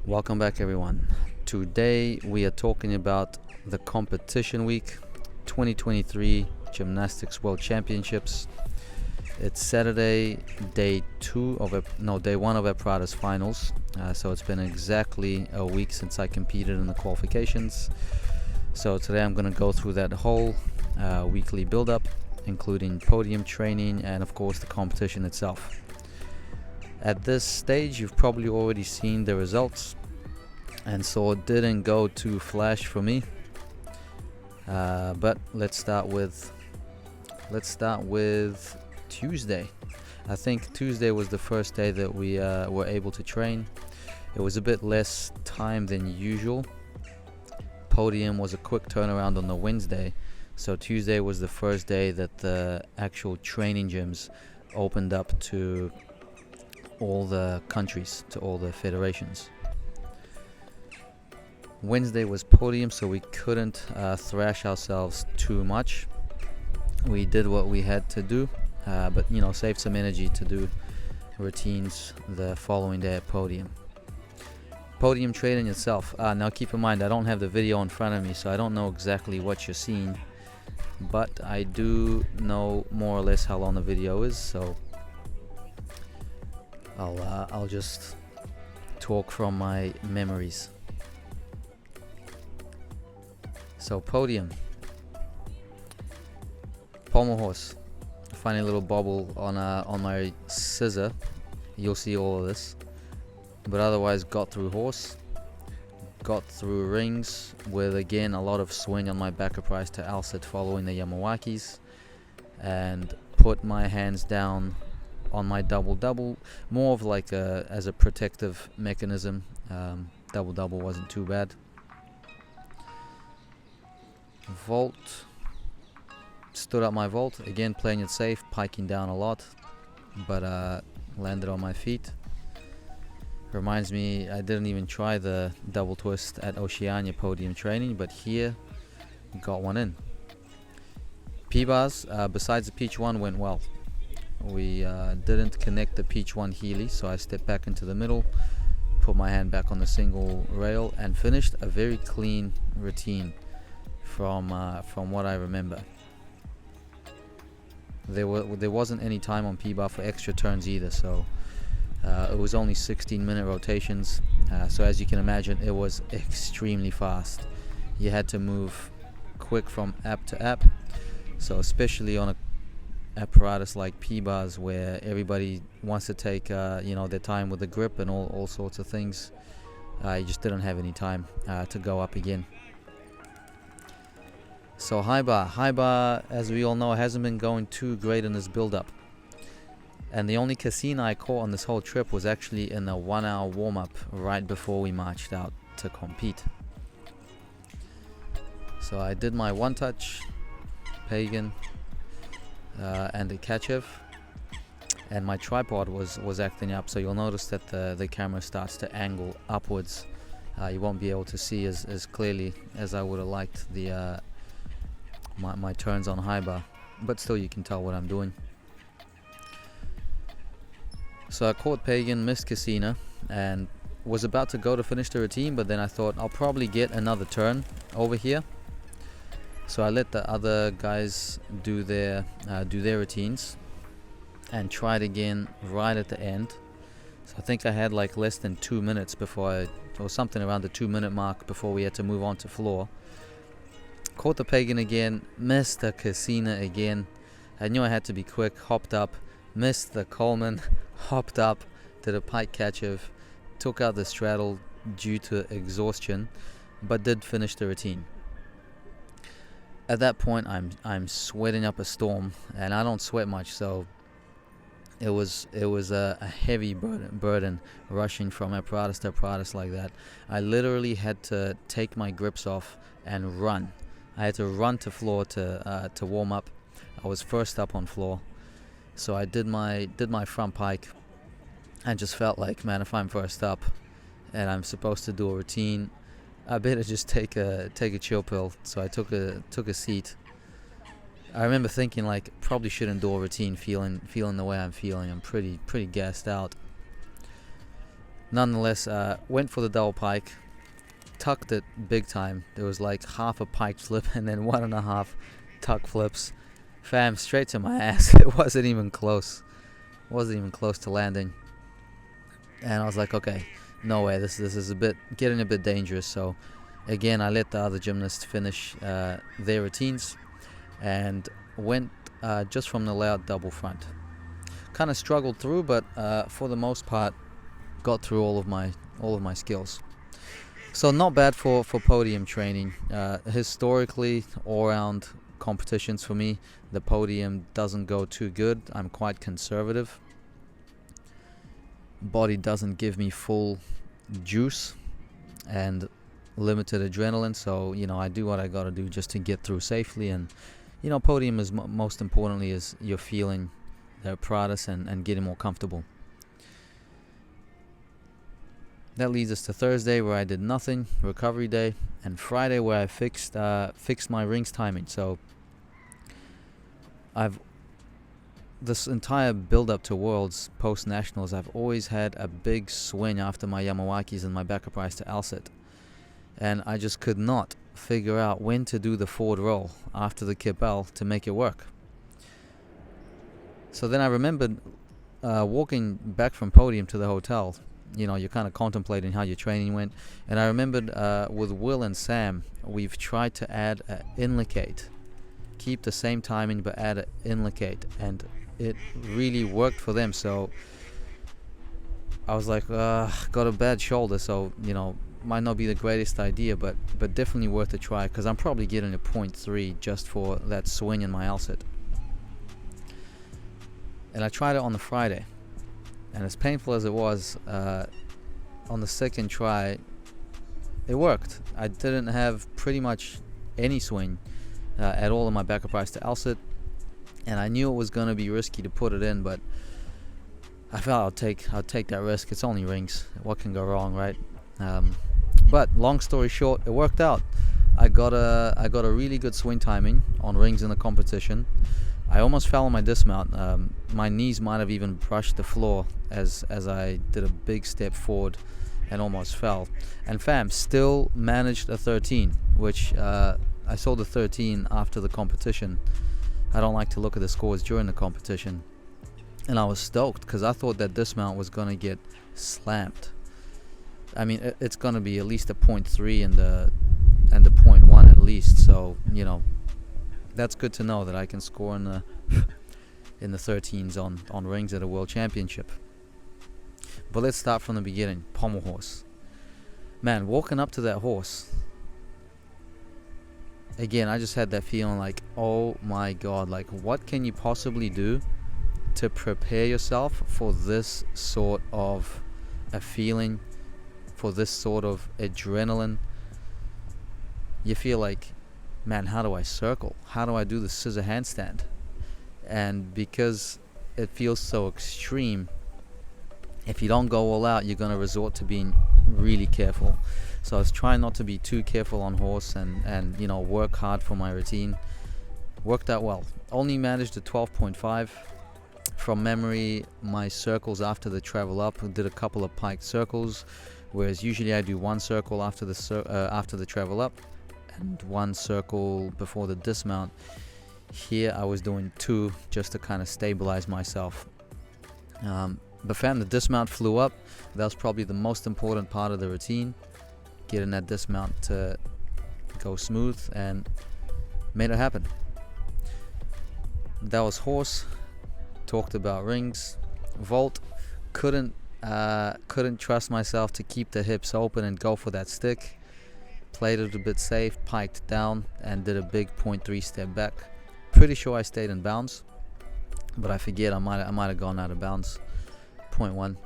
Welcome back, everyone. Today we are talking about the competition week 2023 Gymnastics World Championships. It's Saturday, day one of Prada's finals. So it's been exactly a week since I competed in the qualifications. So today I'm going to go through that whole weekly build-up, including podium training and of course the competition itself. At this stage, you've probably already seen the results, and so it didn't go too flash for me. But let's start with Tuesday. I think Tuesday was the first day that we were able to train. It was a bit less time than usual. Podium was a quick turnaround on the Wednesday, so Tuesday was the first day that the actual training gyms opened up to all the countries, to all the federations. Wednesday was podium, so we couldn't thrash ourselves too much. We did what we had to do, but saved some energy to do routines the following day at podium. Podium training itself. Now keep in mind, I don't have the video in front of me, so I don't know exactly what you're seeing, but I do know more or less how long the video is, so I'll just talk from my memories. So podium, pommel horse, funny little bobble on my scissor. You'll see all of this, but otherwise got through horse, got through rings with again a lot of swing on my back price to Alcid following the Yamawakis, and put my hands down on my double, more of like as a protective mechanism. Double wasn't too bad. Vault, stood up my vault, again playing it safe, piking down a lot, but landed on my feet. Reminds me, I didn't even try the double twist at Oceania podium training, but here got one in. P-bars, besides the Peach 1, went well. We didn't connect the Peach 1 Healy, so I stepped back into the middle, put my hand back on the single rail, and finished a very clean routine from what I remember. There wasn't any time on P-bar for extra turns either, so it was only 16-minute rotations. So as you can imagine, it was extremely fast. You had to move quick from app to app. So especially on a apparatus like P-bars, where everybody wants to take their time with the grip and all sorts of things, you just didn't have any time to go up again. So high bar, as we all know, hasn't been going too great in this build-up. And the only casino I caught on this whole trip was actually in a 1-hour warm-up right before we marched out to compete. So I did my one-touch, Pagan, and the Kachev, and my tripod was acting up, so you'll notice that the camera starts to angle upwards. You won't be able to see as clearly as I would have liked the my turns on high bar, but still you can tell what I'm doing. So I caught Pagan, missed Casina, and was about to go to finish the routine, but then I thought I'll probably get another turn over here. So I let the other guys do their routines and tried again right at the end. So I think I had like less than 2 minutes or something around the 2-minute mark before we had to move on to floor. Caught the Pagan again, missed the Casina again. I knew I had to be quick, hopped up, missed the Coleman, hopped up to the Pike Kachev, took out the straddle due to exhaustion, but did finish the routine. At that point, I'm sweating up a storm, and I don't sweat much, so it was a heavy burden rushing from apparatus to apparatus like that. I literally had to take my grips off and run. I had to run to floor to warm up. I was first up on floor, so I did my front pike, and just felt like, man, if I'm first up and I'm supposed to do a routine, I better just take a chill pill. So I took a seat. I remember thinking, like, probably shouldn't do a routine feeling the way I'm feeling. I'm pretty gassed out. Nonetheless, went for the double pike, tucked it big time. There was like half a pike flip and then 1.5 tuck flips. Fam, straight to my ass. It wasn't even close. Wasn't even close to landing. And I was like, okay, no way. This is getting a bit dangerous. So again, I let the other gymnasts finish their routines and went just from the layout double front. Kind of struggled through, but for the most part, got through all of my skills. So not bad for podium training. Historically, all-round competitions for me, the podium doesn't go too good. I'm quite conservative. Body doesn't give me full juice and limited adrenaline, so I do what I gotta do just to get through safely. And podium is most importantly is you're feeling the apparatus and getting more comfortable. That leads us to Thursday, where I did nothing, recovery day, and Friday, where I fixed my rings timing. So this entire build-up to Worlds, post-Nationals, I've always had a big swing after my Yamawakis and my back price to Alset. And I just could not figure out when to do the forward roll after the kipel to make it work. So then I remembered walking back from podium to the hotel. You're kind of contemplating how your training went. And I remembered with Will and Sam, we've tried to add an inlicate. Keep the same timing, but add an inlicate. And it really worked for them. So I was like, got a bad shoulder. So, might not be the greatest idea, but definitely worth a try, because I'm probably getting a 0.3 just for that swing in my Alset. And I tried it on the Friday. And as painful as it was, on the second try, it worked. I didn't have pretty much any swing at all in my back price to Alset, and I knew it was going to be risky to put it in, but I felt I'll take that risk. It's only rings. What can go wrong, right? But long story short, it worked out. I got a really good swing timing on rings in the competition. I almost fell on my dismount. My knees might have even brushed the floor as I did a big step forward and almost fell. And fam, still managed a 13, which I saw the 13 after the competition. I don't like to look at the scores during the competition. And I was stoked because I thought that dismount was going to get slammed. I mean, it's going to be at least a 0.3 and the 0.1 at least. So, that's good to know that I can score in the 13s on rings at a world championship. But let's start from the beginning. Pommel horse. Man, walking up to that horse, again, I just had that feeling like, oh my god, like what can you possibly do to prepare yourself for this sort of a feeling, for this sort of adrenaline? You feel like, man, how do I circle? How do I do the scissor handstand? And because it feels so extreme, if you don't go all out, you're going to resort to being really careful. So I was trying not to be too careful on horse and work hard for my routine. Worked out well. Only managed a 12.5. From memory, my circles after the travel up, did a couple of pike circles, whereas usually I do one circle after the travel up and one circle before the dismount. Here I was doing 2 just to kind of stabilize myself. But fam, the dismount flew up. That was probably the most important part of the routine, getting that dismount to go smooth, and made it happen. That was horse. Talked about rings. Vault, couldn't trust myself to keep the hips open and go for that stick. Played it a bit safe, piked down, and did a big 0.3 step back. Pretty sure I stayed in bounds, but I forget, I might have gone out of bounds. 0.1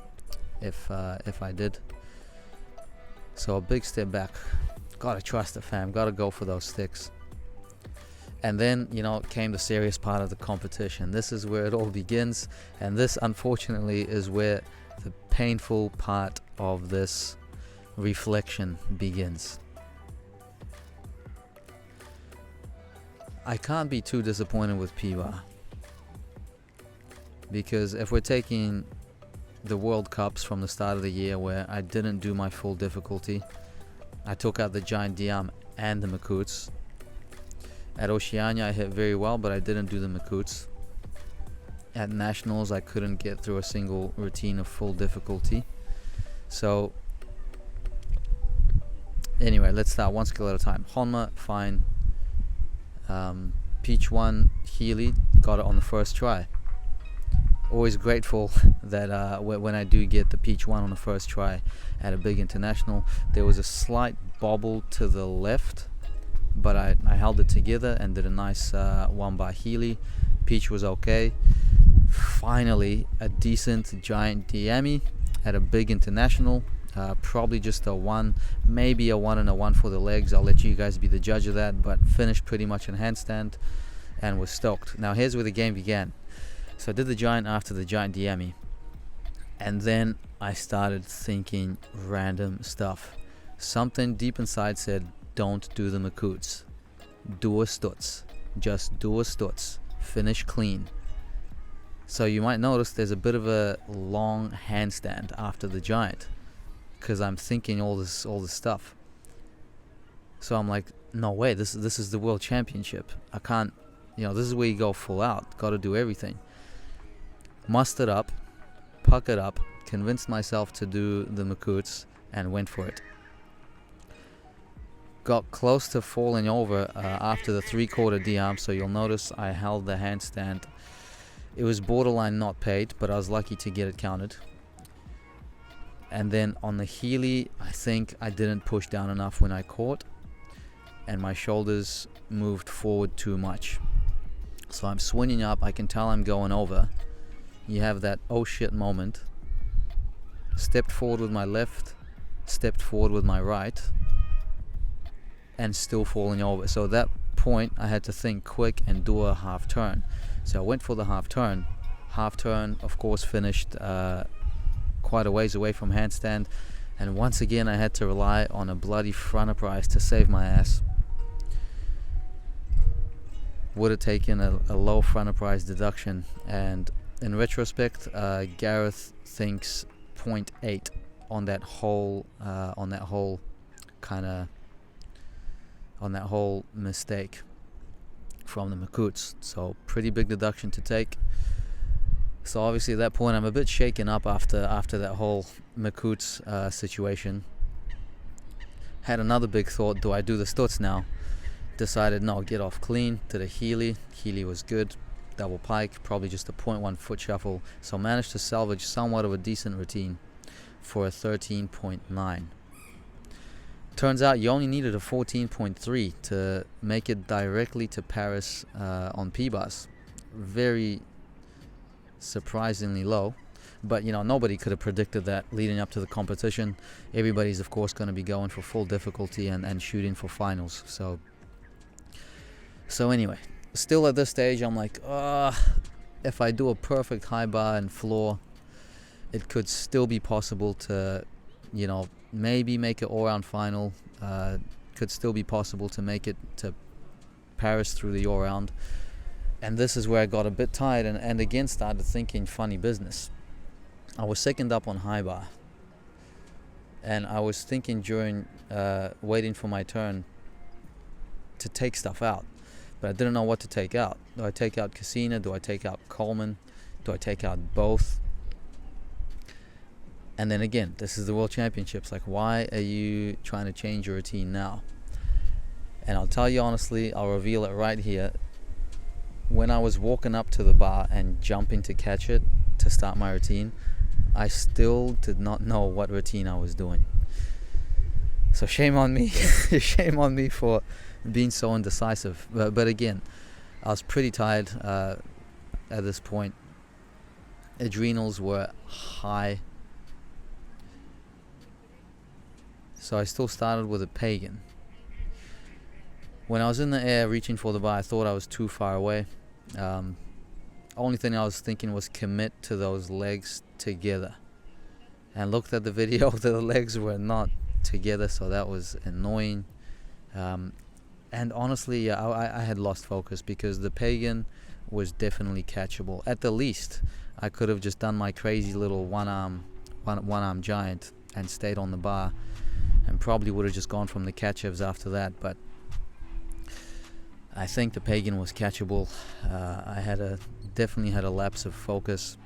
if I did. So a big step back. Gotta trust the fam, gotta go for those sticks. And then came the serious part of the competition. This is where it all begins, and this unfortunately is where the painful part of this reflection begins. I can't be too disappointed with Piwa, because if we're taking the World Cups from the start of the year where I didn't do my full difficulty. I took out the giant Diam and the Makutes. At Oceania I hit very well, but I didn't do the Makutes. At Nationals I couldn't get through a single routine of full difficulty. So anyway, let's start one skill at a time. Honma, fine. Peach 1, Healy, got it on the first try. Always grateful that when I do get the Peach 1 on the first try at a big international. There was a slight bobble to the left, but I held it together and did a nice 1-bar Healy. Peach was okay. Finally, a decent giant Diami at a big international. Probably just a 1, maybe a 1 and a 1 for the legs. I'll let you guys be the judge of that, but finished pretty much in handstand and was stoked. Now here's where the game began. So I did the giant after the giant Diami, and then I started thinking random stuff. Something deep inside said, don't do the Makutes. Do a Stutz. Just do a Stutz. Finish clean. So you might notice there's a bit of a long handstand after the giant, because I'm thinking all this stuff. So I'm like, no way, this is the world championship. I can't, this is where you go full out. Got to do everything. Mustered up, puckered up, convinced myself to do the Makutes, and went for it. Got close to falling over after the 3/4 Diam, so you'll notice I held the handstand. It was borderline not paid, but I was lucky to get it counted. And then on the Healy, I think I didn't push down enough when I caught, and my shoulders moved forward too much. So I'm swinging up, I can tell I'm going over. You have that oh shit moment. Stepped forward with my left, stepped forward with my right, and still falling over. So at that point I had to think quick and do a half turn. So I went for the half turn. Half turn, of course, finished quite a ways away from handstand, and once again I had to rely on a bloody front uprise to save my ass. Would have taken a low front uprise deduction, and in retrospect, Gareth thinks 0.8 on that whole mistake from the Makutes. So pretty big deduction to take. So obviously at that point I'm a bit shaken up after that whole Makutes situation. Had another big thought, do I do the Stutz now? Decided no, get off clean, to the Healy. Healy was good. Double pike, probably just a 0.1 foot shuffle. So managed to salvage somewhat of a decent routine for a 13.9. Turns out you only needed a 14.3 to make it directly to Paris on P-Bus. Very surprisingly low, but nobody could have predicted that leading up to the competition. Everybody's of course going to be going for full difficulty and shooting for finals. So anyway, still at this stage I'm like, if I do a perfect high bar and floor, it could still be possible to maybe make it all-round final. Could still be possible to make it to Paris through the all-round. And this is where I got a bit tired and again started thinking funny business. I was second up on high bar, and I was thinking during waiting for my turn to take stuff out, but I didn't know what to take out. Do I take out Casina? Do I take out Coleman? Do I take out both? And then again, this is the World Championships. Like, why are you trying to change your routine now? And I'll tell you honestly, I'll reveal it right here. When I was walking up to the bar and jumping to catch it to start my routine, I still did not know what routine I was doing. So shame on me. Shame on me for being so indecisive. But again, I was pretty tired at this point. Adrenals were high. So I still started with a pagan. When I was in the air reaching for the bar, I thought I was too far away. Only thing I was thinking was commit to those legs together. And looked at the video, the legs were not together, so that was annoying. And honestly, I had lost focus because the pagan was definitely catchable. At the least, I could have just done my crazy little one arm giant and stayed on the bar, and probably would have just gone from the catch-ups after that. But I think the pagan was catchable. I definitely had a lapse of focus.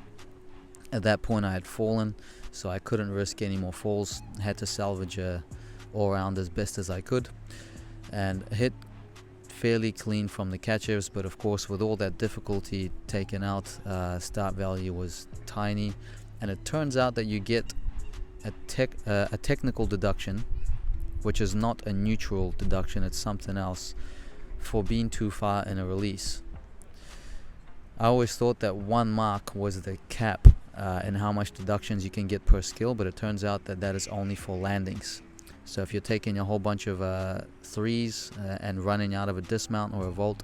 At that point I had fallen, so I couldn't risk any more falls. I had to salvage all around as best as I could, and hit fairly clean from the catch-ups. But of course, with all that difficulty taken out, start value was tiny, and it turns out that you get a technical deduction, which is not a neutral deduction, it's something else, for being too far in a release. I always thought that 1 mark was the cap in how much deductions you can get per skill, but it turns out that is only for landings. So if you're taking a whole bunch of threes and running out of a dismount or a vault,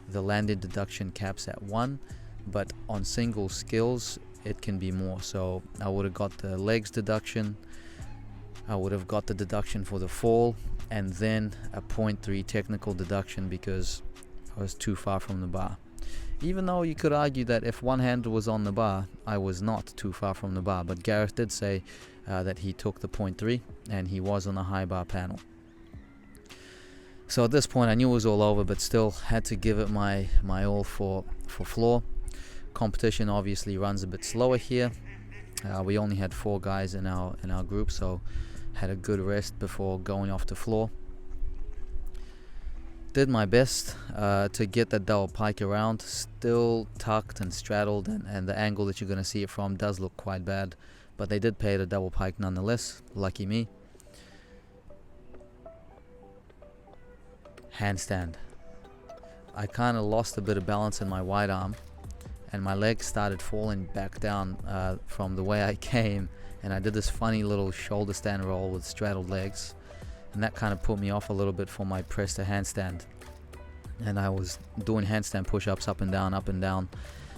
the landed deduction caps at 1, but on single skills it can be more. So I would have got the legs deduction, I would have got the deduction for the fall, and then a 0.3 technical deduction because I was too far from the bar. Even though you could argue that if one hand was on the bar, I was not too far from the bar. But Gareth did say that he took the 0.3 and he was on a high bar panel. So at this point I knew it was all over, but still had to give it my all for floor. Competition obviously runs a bit slower here. We only had 4 guys in our group, so had a good rest before going off to floor. Did my best to get that double pike around, still tucked and straddled, and the angle that you're going to see it from does look quite bad, but they did pay the double pike nonetheless. Lucky me. Handstand. I kind of lost a bit of balance in my wide arm, and my legs started falling back down from the way I came, and I did this funny little shoulder stand roll with straddled legs, and that kind of put me off a little bit for my press to handstand. And I was doing handstand push-ups up and down.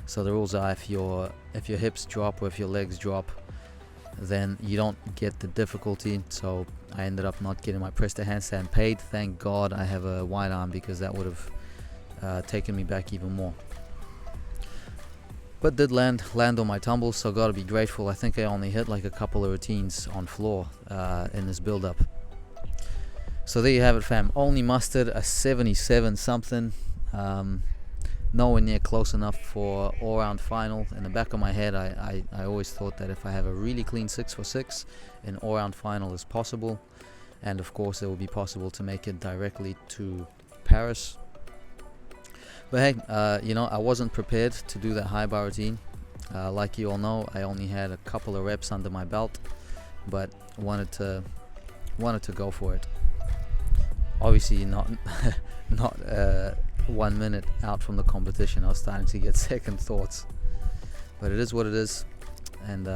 So the rules are, if your hips drop or if your legs drop, then you don't get the difficulty. So I ended up not getting my press to handstand paid. Thank God I have a wide arm, because that would have taken me back even more. But did land on my tumbles, so gotta be grateful. I think I only hit like a couple of routines on floor in this build-up. So there you have it, fam. Only mustered a 77 something. Nowhere near close enough for all-round final. In the back of my head, I always thought that if I have a really clean 646, an all-round final is possible. And of course, it will be possible to make it directly to Paris. But hey, I wasn't prepared to do that high bar routine. Like you all know, I only had a couple of reps under my belt, but wanted to go for it. Obviously not 1 minute out from the competition, I was starting to get second thoughts. But it is what it is, and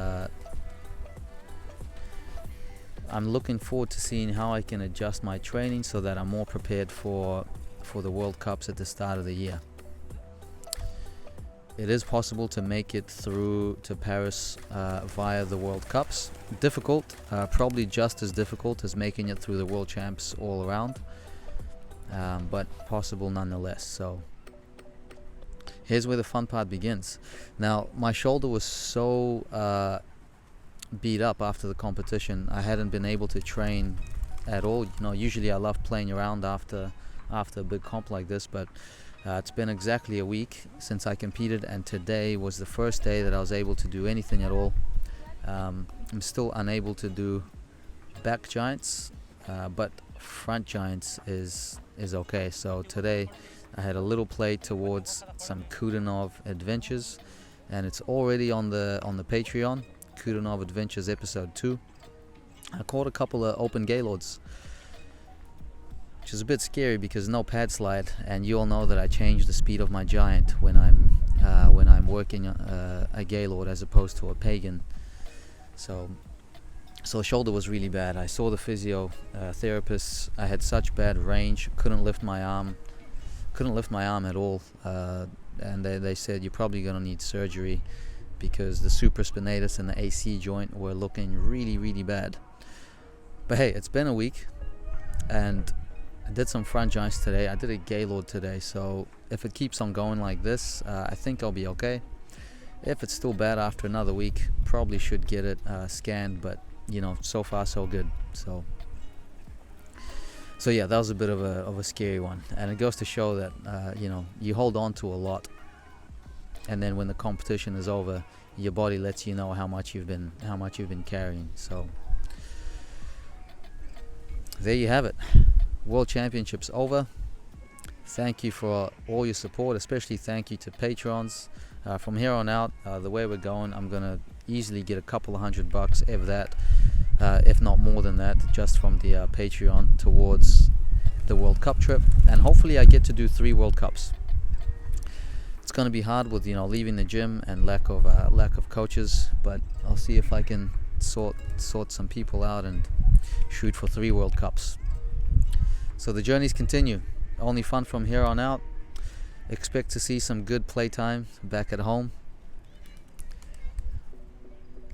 I'm looking forward to seeing how I can adjust my training so that I'm more prepared for the World Cups at the start of the year. It is possible to make it through to Paris via the World Cups. Difficult, probably just as difficult as making it through the World Champs all around, but possible nonetheless. So here's where the fun part begins. Now, my shoulder was so beat up after the competition, I hadn't been able to train at all. Usually I love playing around after a big comp like this, but it's been exactly a week since I competed, and today was the first day that I was able to do anything at all. I'm still unable to do back giants, but front giants is okay. So today I had a little play towards some Kudanov adventures, and it's already on the Patreon. Kudanov Adventures episode 2. I caught a couple of open gaylords, which is a bit scary because no pad slide, and you all know that I change the speed of my giant when I'm working a gaylord as opposed to a pagan. So shoulder was really bad. I saw the physio therapists. I had such bad range, couldn't lift my arm at all, and they said you're probably gonna need surgery because the supraspinatus and the AC joint were looking really, really bad. But hey, it's been a week, and I did some front giants today. I did a gaylord today, so if it keeps on going like this, I think I'll be okay. If it's still bad after another week, probably should get it scanned, but you know, so far so good. So yeah, that was a bit of a scary one, and it goes to show that you know, you hold on to a lot, and then when the competition is over, your body lets you know how much you've been carrying. So there you have it. World Championships over. Thank you for all your support, especially thank you to patrons. From here on out, the way we're going, I'm gonna easily get a couple of $100 if that, if not more than that, just from the Patreon towards the World Cup trip, and hopefully I get to do 3 World Cups. It's gonna be hard with, you know, leaving the gym and lack of coaches, but I'll see if I can sort some people out and shoot for 3 World Cups. So the journeys continue. Only fun from here on out. Expect to see some good playtime back at home.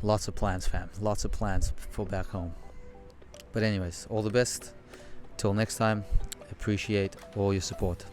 Lots of plans, fam. Lots of plans for back home. But anyways, all the best. Till next time, appreciate all your support.